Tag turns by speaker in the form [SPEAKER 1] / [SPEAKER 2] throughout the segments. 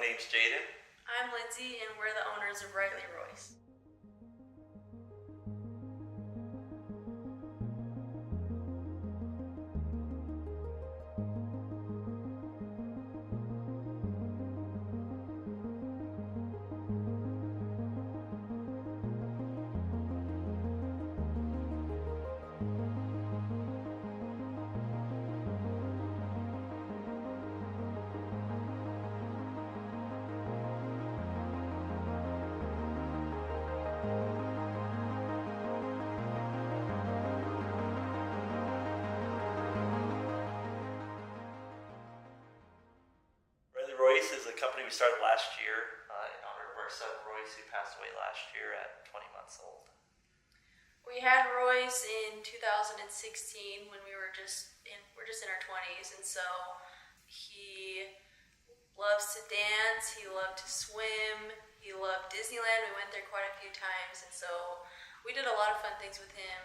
[SPEAKER 1] name's Jaden.
[SPEAKER 2] I'm Lindsay, and we're the owners of Rightly Royce.
[SPEAKER 1] Rightly Royce is a company we started last year in honor of our son Royce, who passed away last year at 20 months old.
[SPEAKER 2] We had Royce in 2016 when we're just in our 20s, and so he loves to dance, he loved to swim, he loved Disneyland. We went there quite a few times, and so we did a lot of fun things with him.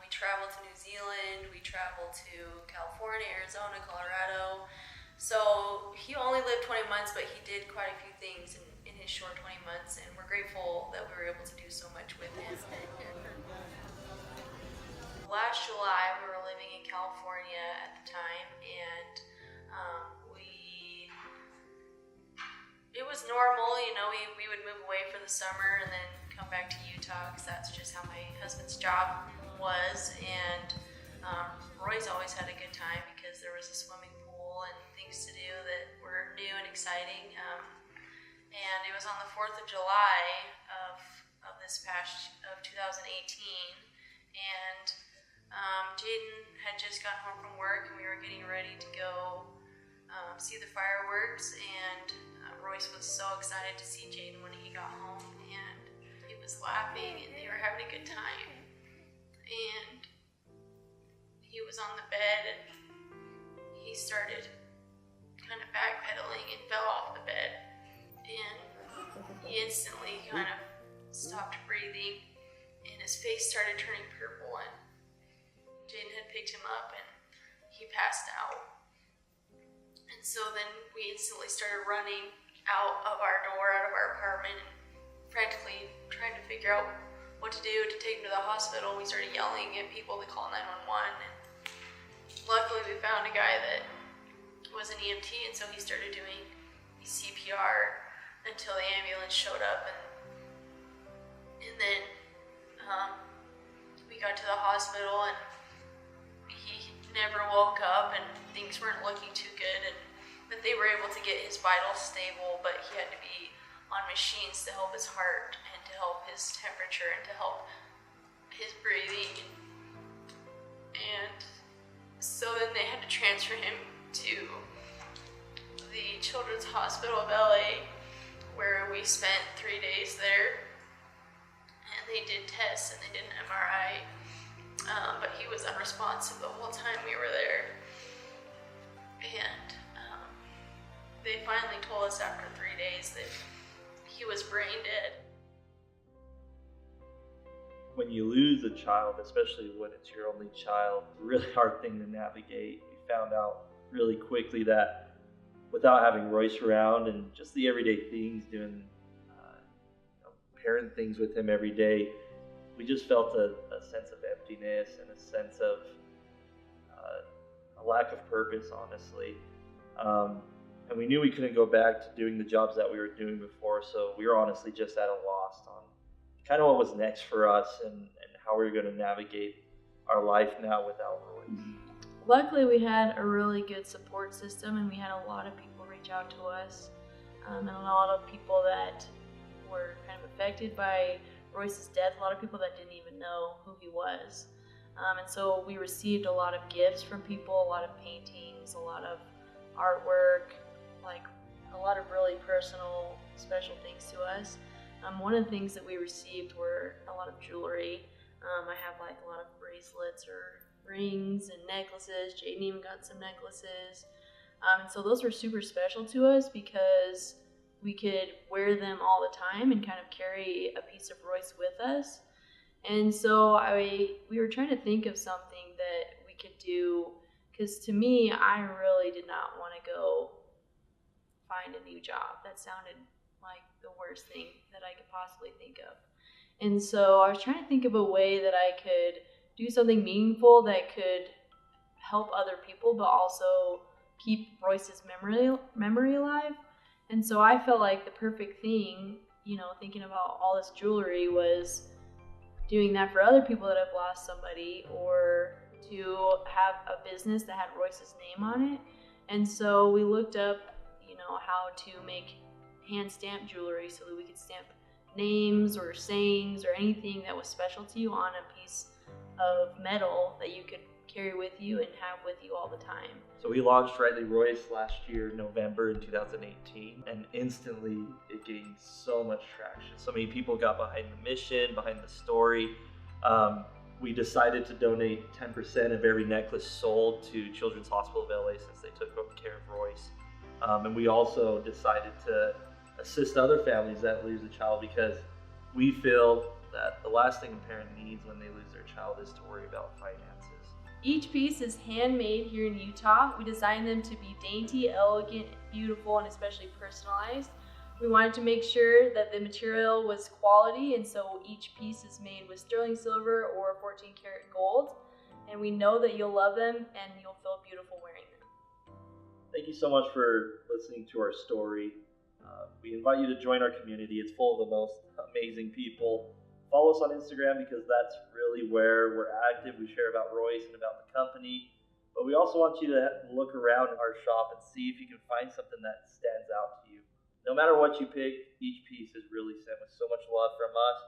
[SPEAKER 2] We traveled to New Zealand, we traveled to California, Arizona, Colorado. So he only lived 20 months, but he did quite a few things in his short 20 months, and we're grateful that we were able to do so much with him. Last July, we were living in California at the time, and it was normal, we would move away for the summer and then come back to Utah, because that's just how my husband's job was. And Roy's always had a good time because there was a swimming pool and things to do that were new and exciting. And it was on the 4th of July of 2018, and Jaden had just gotten home from work, and we were getting ready to go see the fireworks, and Royce was so excited to see Jaden when he got home, and he was laughing, and they were having a good time. And he was on the bed, and he started kind of backpedaling and fell off the bed, and he instantly kind of stopped breathing, and his face started turning purple, and Jaden had picked him up, and he passed out. And so then we instantly started running out of our door, out of our apartment, and frantically trying to figure out what to do to take him to the hospital. We started yelling at people to call 911, and luckily we found a guy that was an EMT, and so he started doing CPR until the ambulance showed up, and then we got to the hospital, and he never woke up, and things weren't looking too good, but they were able to get his vitals stable, but he had to be on machines to help his heart and to help his temperature and to help his breathing. And so then they had to transfer him to the Children's Hospital of LA, where we spent 3 days there, and they did tests and they did an MRI, but he was unresponsive the whole time we were there. And they finally told us after 3 days that he was brain dead.
[SPEAKER 3] When you lose a child, especially when it's your only child, it's a really hard thing to navigate. We found out really quickly that without having Royce around and just the everyday things, doing parent things with him every day, we just felt a sense of emptiness and a sense of a lack of purpose, honestly. And we knew we couldn't go back to doing the jobs that we were doing before, so we were honestly just at a loss on kind of what was next for us and how we were going to navigate our life now without Royce.
[SPEAKER 2] Luckily, we had a really good support system, and we had a lot of people reach out to us, and a lot of people that were kind of affected by Royce's death, a lot of people that didn't even know who he was. And so we received a lot of gifts from people, a lot of paintings, a lot of artwork, like a lot of really personal, special things to us. One of the things that we received were a lot of jewelry. I have like a lot of bracelets or rings and necklaces. Jaden even got some necklaces. And so those were super special to us because we could wear them all the time and kind of carry a piece of Royce with us. And so we were trying to think of something that we could do, because to me, I really did not want to go find a new job. That sounded like the worst thing that I could possibly think of. And so I was trying to think of a way that I could do something meaningful that could help other people, but also keep Royce's memory alive. And so I felt like the perfect thing, thinking about all this jewelry, was doing that for other people that have lost somebody, or to have a business that had Royce's name on it. And so we looked up, how to make hand stamped jewelry so that we could stamp names or sayings or anything that was special to you on a piece of metal that you could carry with you and have with you all the time.
[SPEAKER 3] So we launched Rightly Royce last year, November in 2018, and instantly it gained so much traction. So many people got behind the mission, behind the story. We decided to donate 10% of every necklace sold to Children's Hospital of LA since they took care of Royce. And we also decided to assist other families that lose a child, because we feel that the last thing a parent needs when they lose their child is to worry about finances.
[SPEAKER 2] Each piece is handmade here in Utah. We designed them to be dainty, elegant, beautiful, and especially personalized. We wanted to make sure that the material was quality, and so each piece is made with sterling silver or 14 karat gold. And we know that you'll love them and you'll feel beautiful wearing them.
[SPEAKER 3] Thank you so much for listening to our story. We invite you to join our community. It's full of the most amazing people. Follow us on Instagram, because that's really where we're active. We share about Royce and about the company. But we also want you to look around our shop and see if you can find something that stands out to you. No matter what you pick, each piece is really sent with so much love from us.